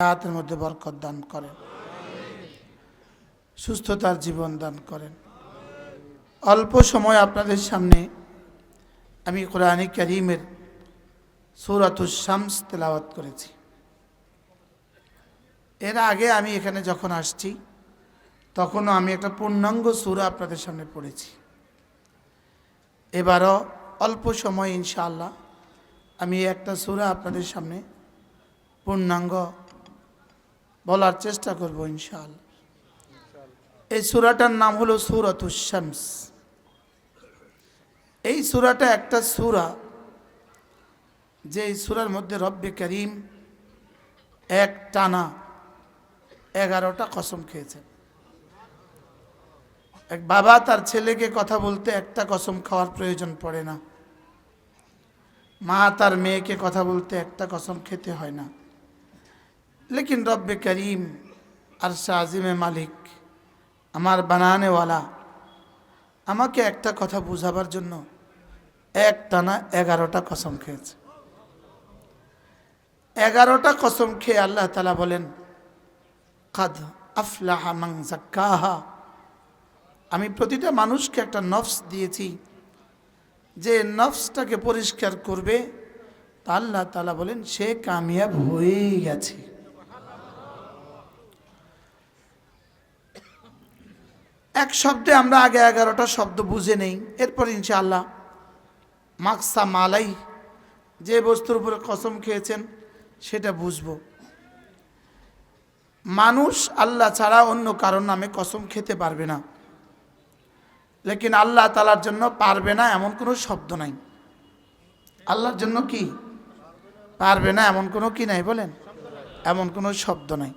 হায়াতের মধ্যে বরকত দান করেন, সুস্থতার জীবন দান করেন। অল্প সময় আপনাদের সামনে আমি কোরআনে কারীমের সূরাতুশ শামস তেলাওয়াত করেছি। এর আগে আমি এখানে যখন আসছি তখনও আমি একটা পূর্ণাঙ্গ সূরা আপনাদের সামনে পড়েছি। এবারও অল্প সময় ইনশাআল্লাহ আমি একটা সূরা আপনাদের সামনে পূর্ণাঙ্গ বলার চেষ্টা করব ইনশাআল্লাহ। এই সূরাটার নাম হলো সূরাতুশ শামস। এই সূরাটা একটা সূরা যে এই সূরার মধ্যে রব্বে করিম এক টানা 11টা কসম খেয়েছেন। এক বাবা তার ছেলেকে কথা বলতে একটা কসম খাওয়ার প্রয়োজন পড়ে না, মা তার মেয়েকে কথা বলতে একটা কসম খেতে হয় না। लेकिन रब्बे करीम अर्श आज़िमे मालिक আমার বানানেওয়ালা আমাকে একটা কথা বোঝাবার জন্য এক টানা 11টা কসম খেয়েছে। 11টা কসম খেয়ে আল্লাহ তাআলা বলেন, কাদ আফলাহা মান যাক্কাহা, আমি প্রতিটা মানুষকে একটা নফস দিয়েছি, যে নফসটাকে পরিষ্কার করবে তা আল্লাহ তাআলা বলেন সে কামিয়াব হয়ে গেছে। এক শব্দে আমরা আগে 11টা শব্দ বুঝে নেই, এরপর ইনশাআল্লাহ মাকসা মালাই যে বস্তুর উপরে কসম খেয়েছেন সেটা বুঝবো। মানুষ আল্লাহ ছাড়া অন্য কারোর নামে কসম খেতে পারবে না, লেকিন আল্লাহ তাআলার জন্য পারবে না এমন কোনো শব্দ নাই। আল্লাহর জন্য কি পারবে না এমন কোনো কি নাই বলেন, এমন কোনো শব্দ নাই।